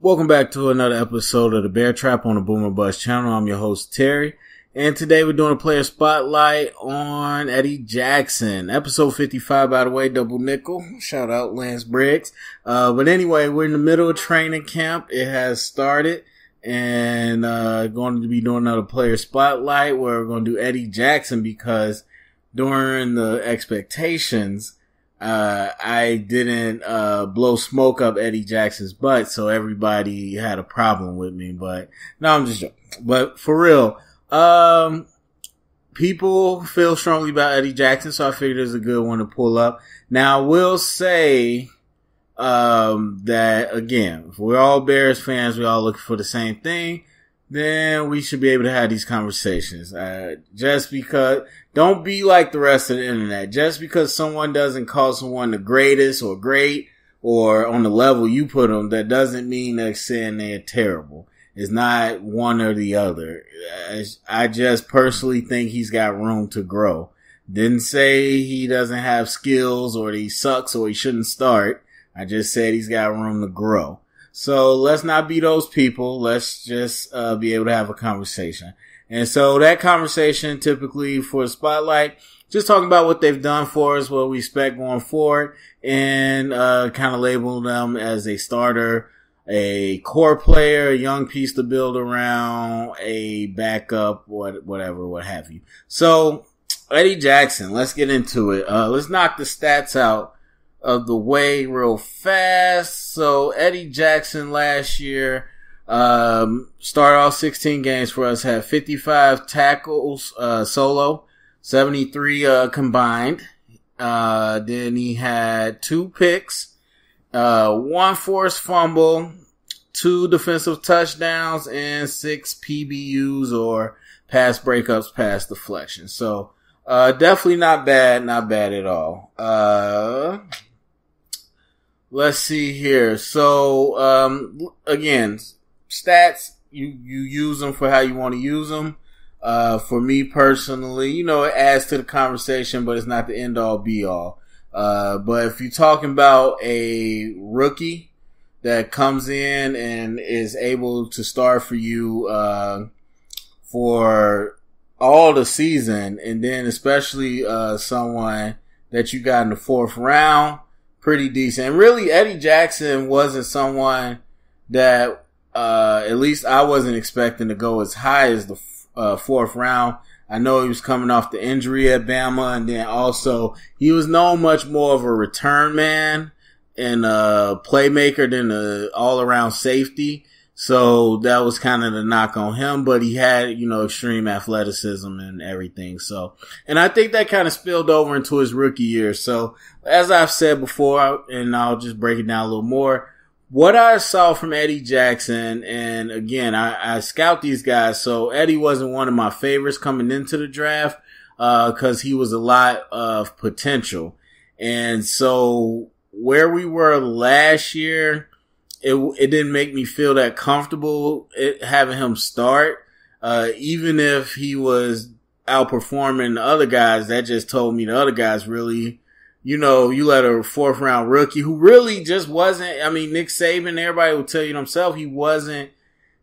Welcome back to another episode of the Bear Trap on the Boomer Bust channel. I'm your host, Terry. And today we're doing a player spotlight on Eddie Jackson. Episode 55, by the way, double nickel. Shout out Lance Briggs. But anyway, we're in the middle of training camp. It has started. And going to be doing another player spotlight where we're going to do Eddie Jackson because during the expectations, I didn't blow smoke up Eddie Jackson's butt, so everybody had a problem with me. But no, I'm just joking. But for real, people feel strongly about Eddie Jackson, so I figured it's a good one to pull up. Now, I will say that again, if we're all Bears fans, we all looking for the same thing, then we should be able to have these conversations. Just because, don't be like the rest of the internet. Just because someone doesn't call someone the greatest or great or on the level you put them, that doesn't mean they're saying they're terrible. It's not one or the other. I just personally think he's got room to grow. Didn't say he doesn't have skills or he sucks or he shouldn't start. I just said he's got room to grow. So let's not be those people. Let's just be able to have a conversation. And so that conversation typically for the spotlight, just talking about what they've done for us, what we expect going forward, and kind of label them as a starter, a core player, a young piece to build around, a backup, whatever, what have you. So Eddie Jackson, let's get into it. Let's knock the stats out of the way real fast. So Eddie Jackson last year started off 16 games for us, had 55 tackles solo, 73 combined. Then he had 2 picks, 1 forced fumble, 2 defensive touchdowns, and 6 PBUs or pass breakups, pass deflections. So definitely not bad at all. Let's see here. So, again, stats, you use them for how you want to use them. For me personally, it adds to the conversation, but it's not the end all be all. But if you're talking about a rookie that comes in and is able to start for you, for all the season, and then especially, someone that you got in the 4th round, pretty decent. And really, Eddie Jackson wasn't someone that, at least I wasn't expecting to go as high as the 4th round. I know he was coming off the injury at Bama, and then also he was known much more of a return man and a playmaker than a all-around safety. So that was kind of the knock on him, but he had, extreme athleticism and everything. So, and I think that kind of spilled over into his rookie year. So, as I've said before, and I'll just break it down a little more, what I saw from Eddie Jackson, and again, I scout these guys. So Eddie wasn't one of my favorites coming into the draft, cause he was a lot of potential. And so where we were last year, it didn't make me feel that comfortable having him start. Even if he was outperforming the other guys, that just told me the other guys really, you let a 4th round rookie who really just wasn't, Nick Saban, everybody will tell you himself, he wasn't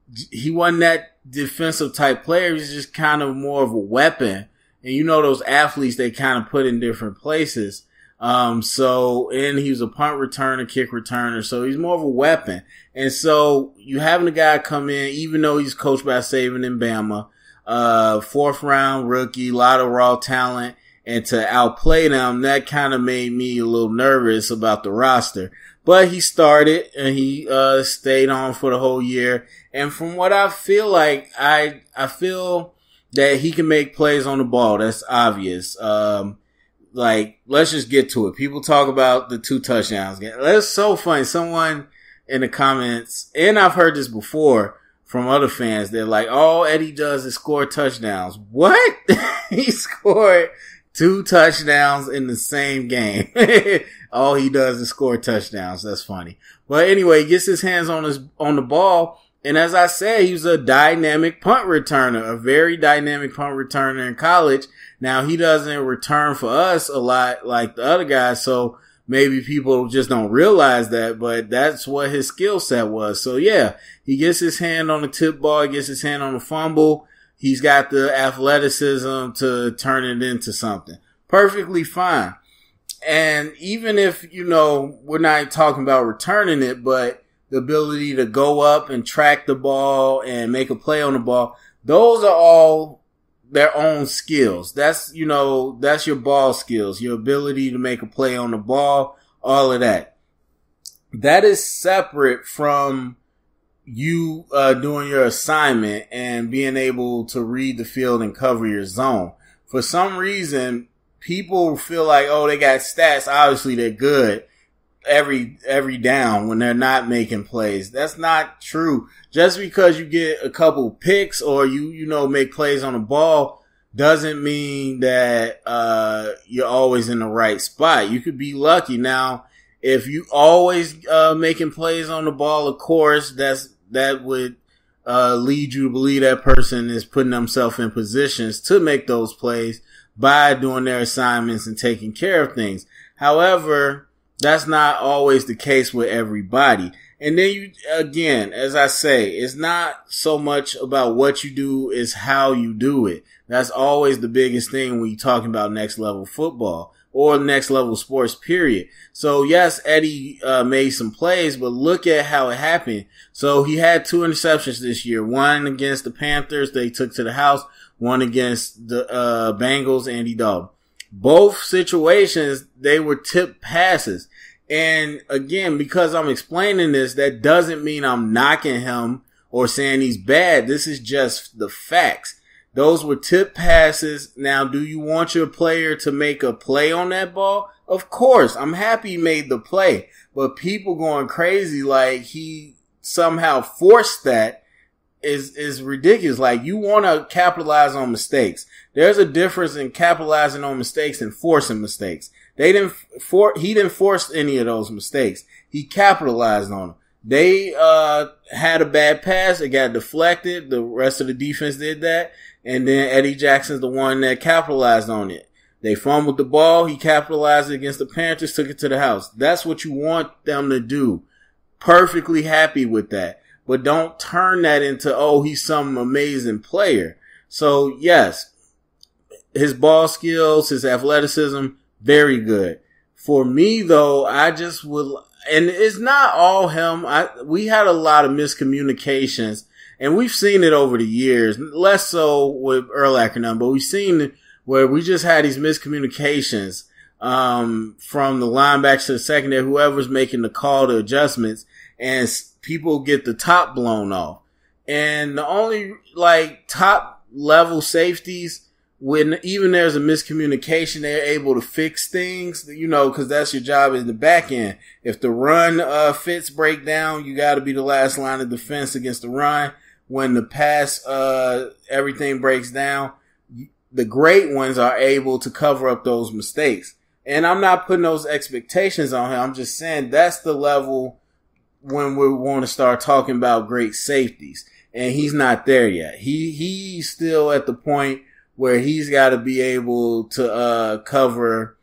that defensive type player. He's just kind of more of a weapon. And those athletes they kind of put in different places. And he was a punt returner, kick returner, so he's more of a weapon. And so you having a guy come in, even though he's coached by Saban and Bama, 4th round rookie, a lot of raw talent, and to outplay them, that kind of made me a little nervous about the roster. But he started and he stayed on for the whole year. And from what I feel like, I feel that he can make plays on the ball. That's obvious. Let's just get to it. People talk about the 2 touchdowns. That's so funny. Someone in the comments, and I've heard this before from other fans, they're like, all Eddie does is score touchdowns. What? He scored 2 touchdowns in the same game. All he does is score touchdowns. That's funny. But anyway, he gets his hands on the ball. And as I said, he was a dynamic punt returner, a very dynamic punt returner in college. Now, he doesn't return for us a lot like the other guys. So maybe people just don't realize that, but that's what his skill set was. So yeah, he gets his hand on the tip ball, he gets his hand on the fumble. He's got the athleticism to turn it into something. Perfectly fine. And even if, we're not talking about returning it, but the ability to go up and track the ball and make a play on the ball, those are all their own skills. That's your ball skills, your ability to make a play on the ball, all of that. That is separate from you doing your assignment and being able to read the field and cover your zone. For some reason, people feel like, oh, they got stats. Obviously, they're good every down when they're not making plays. That's not true. Just because you get a couple picks or you make plays on the ball doesn't mean that you're always in the right spot. You could be lucky. Now, if you always making plays on the ball, of course, that would lead you to believe that person is putting themselves in positions to make those plays by doing their assignments and taking care of things. However, that's not always the case with everybody. And then again, as I say, it's not so much about what you do, it's how you do it. That's always the biggest thing when you're talking about next level football or next level sports, period. So yes, Eddie made some plays, but look at how it happened. So he had 2 interceptions this year. One against the Panthers, they took to the house. One against the Bengals, Andy Dalton. Both situations, they were tipped passes. And again, because I'm explaining this, that doesn't mean I'm knocking him or saying he's bad. This is just the facts. Those were tipped passes. Now, do you want your player to make a play on that ball? Of course. I'm happy he made the play. But people going crazy like he somehow forced that is ridiculous. Like, you want to capitalize on mistakes. There's a difference in capitalizing on mistakes and forcing mistakes. He didn't force any of those mistakes. He capitalized on them. They had a bad pass. It got deflected. The rest of the defense did that. And then Eddie Jackson's the one that capitalized on it. They fumbled the ball. He capitalized it against the Panthers, took it to the house. That's what you want them to do. Perfectly happy with that. But don't turn that into, oh, he's some amazing player. So, yes, his ball skills, his athleticism, very good. For me, though, I just would, and it's not all him. We had a lot of miscommunications, and we've seen it over the years, less so with Urlacher, but we've seen where we just had these miscommunications from the linebackers to the secondary, whoever's making the call to adjustments, and people get the top blown off. And the only top level safeties, when even there's a miscommunication, they're able to fix things, because that's your job in the back end. If the run fits break down, you got to be the last line of defense against the run. When the pass everything breaks down, the great ones are able to cover up those mistakes. And I'm not putting those expectations on him. I'm just saying that's the level when we want to start talking about great safeties. And he's not there yet. He's still at the point where he's got to be able to cover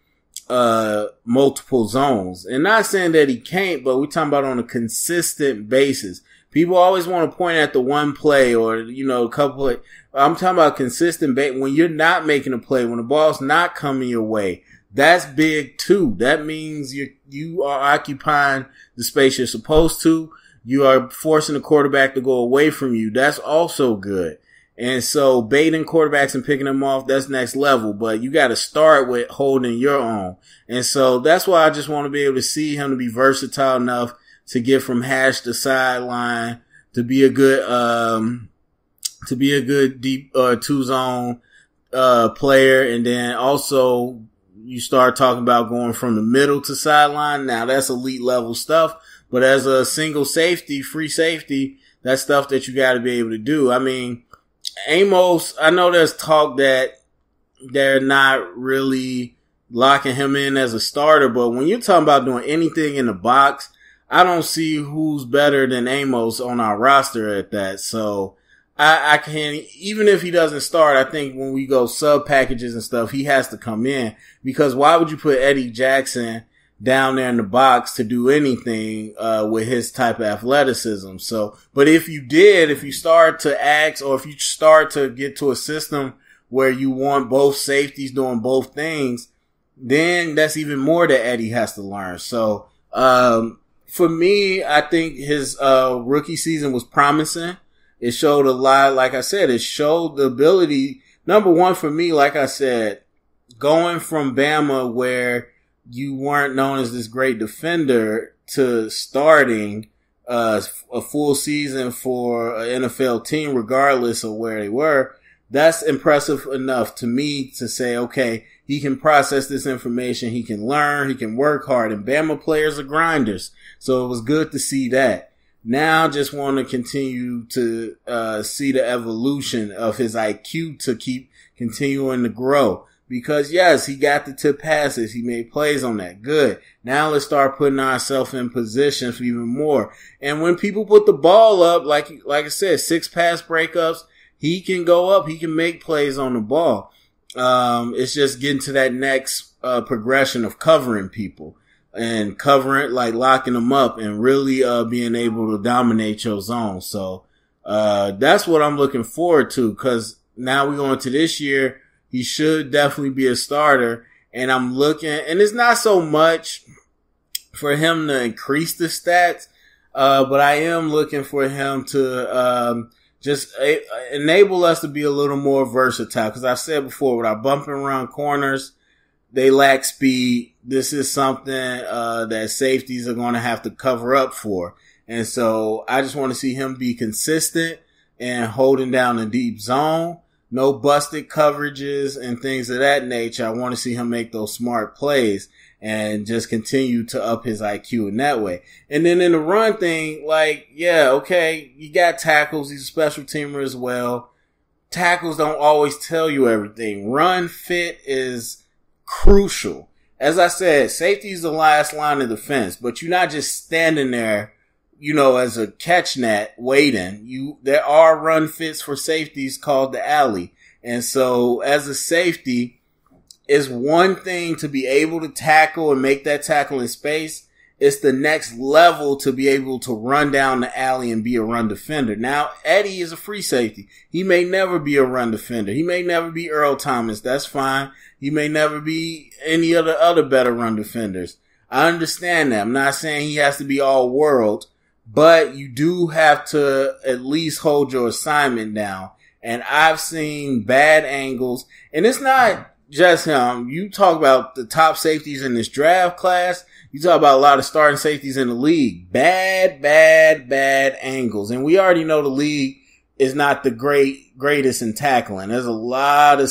multiple zones. And not saying that he can't, but we're talking about on a consistent basis. People always want to point at the one play or, a couple of, I'm talking about consistent when you're not making a play, when the ball's not coming your way. That's big too. That means you are occupying the space you're supposed to. You are forcing the quarterback to go away from you. That's also good. And so baiting quarterbacks and picking them off, that's next level. But you got to start with holding your own. And so that's why I just want to be able to see him to be versatile enough to get from hash to sideline, to be a good deep 2-zone player. And then also you start talking about going from the middle to sideline. Now that's elite level stuff. But as a single safety, free safety, that's stuff that you got to be able to do. I mean, Amos, I know there's talk that they're not really locking him in as a starter, but when you're talking about doing anything in the box, I don't see who's better than Amos on our roster at that. So I can't, even if he doesn't start, I think when we go sub packages and stuff, he has to come in, because why would you put Eddie Jackson down there in the box to do anything, with his type of athleticism. So, but if you start to ask, or if you start to get to a system where you want both safeties doing both things, then that's even more that Eddie has to learn. So, for me, I think his, rookie season was promising. It showed a lot, like I said, it showed the ability. Number one for me, like I said, going from Bama, where you weren't known as this great defender, to starting a full season for an NFL team, regardless of where they were, that's impressive enough to me to say, okay, he can process this information, he can learn, he can work hard, and Bama players are grinders. So it was good to see that. Now just want to continue to see the evolution of his IQ to keep continuing to grow. Because yes, he got the tip passes. He made plays on that. Good. Now let's start putting ourselves in position for even more. And when people put the ball up, like I said, 6 pass breakups, he can go up. He can make plays on the ball. It's just getting to that next progression of covering people and covering, like locking them up and really being able to dominate your zone. So that's what I'm looking forward to, because now we're going to this year. He should definitely be a starter. And I'm looking, and it's not so much for him to increase the stats, but I am looking for him to just enable us to be a little more versatile. Because I've said before, with our bump and run corners, they lack speed. This is something that safeties are going to have to cover up for. And so I just want to see him be consistent and holding down the deep zone. No busted coverages and things of that nature. I want to see him make those smart plays and just continue to up his IQ in that way. And then in the run thing, like, yeah, okay, you got tackles. He's a special teamer as well. Tackles don't always tell you everything. Run fit is crucial. As I said, safety is the last line of defense, but you're not just standing there, you know, as a catch net waiting. There are run fits for safeties called the alley. And so as a safety, it's one thing to be able to tackle and make that tackle in space. It's the next level to be able to run down the alley and be a run defender. Now, Eddie is a free safety. He may never be a run defender. He may never be Earl Thomas. That's fine. He may never be any of the other better run defenders. I understand that. I'm not saying he has to be all world, but you do have to at least hold your assignment down. And I've seen bad angles, and it's not just him. You talk about the top safeties in this draft class. You talk about a lot of starting safeties in the league. Bad angles. And we already know the league is not the greatest in tackling. There's a lot of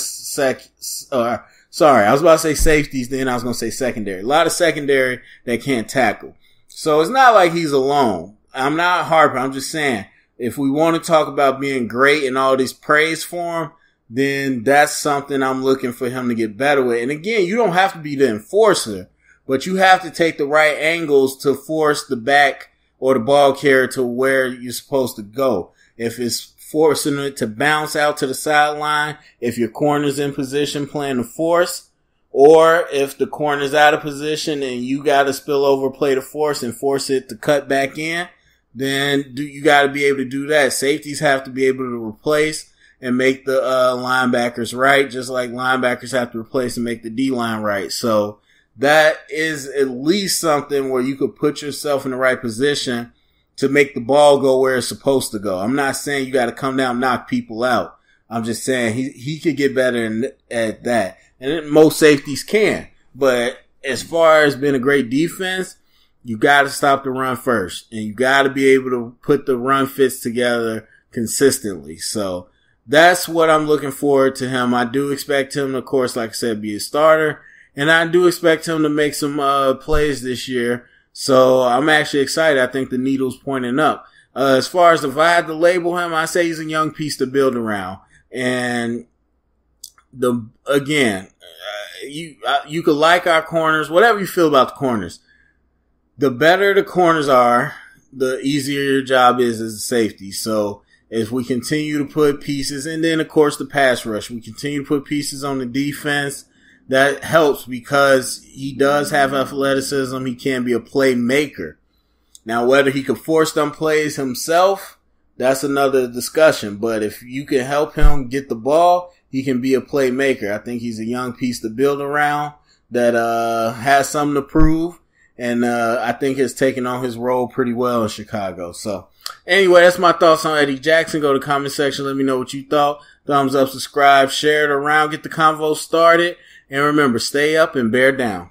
I was about to say safeties, then I was going to say secondary. A lot of secondary that can't tackle. So it's not like he's alone. I'm not harping. I'm just saying, if we want to talk about being great and all this praise for him, then that's something I'm looking for him to get better with. And again, you don't have to be the enforcer, but you have to take the right angles to force the back or the ball carrier to where you're supposed to go. If it's forcing it to bounce out to the sideline, if your corner's in position playing the force, or if the corner's out of position and you got to spill over, play the force and force it to cut back in, then you got to be able to do that. Safeties have to be able to replace and make the linebackers right, just like linebackers have to replace and make the D-line right. So that is at least something where you could put yourself in the right position to make the ball go where it's supposed to go. I'm not saying you got to come down and knock people out. I'm just saying he could get better at that. And most safeties can. But as far as being a great defense, you got to stop the run first. And you got to be able to put the run fits together consistently. So that's what I'm looking forward to him. I do expect him to, of course, like I said, be a starter. And I do expect him to make some plays this year. So I'm actually excited. I think the needle's pointing up. As far as if I had to label him, I say he's a young piece to build around. And you could like our corners, whatever you feel about the corners. The better the corners are, the easier your job is as a safety. So if we continue to put pieces, and then of course the pass rush, we continue to put pieces on the defense, that helps because he does have athleticism. He can be a playmaker. Now, whether he could force them plays himself, that's another discussion. But if you can help him get the ball, he can be a playmaker. I think he's a young piece to build around that has something to prove. And I think has taken on his role pretty well in Chicago. So anyway, that's my thoughts on Eddie Jackson. Go to the comment section. Let me know what you thought. Thumbs up, subscribe, share it around, get the convo started. And remember, stay up and bear down.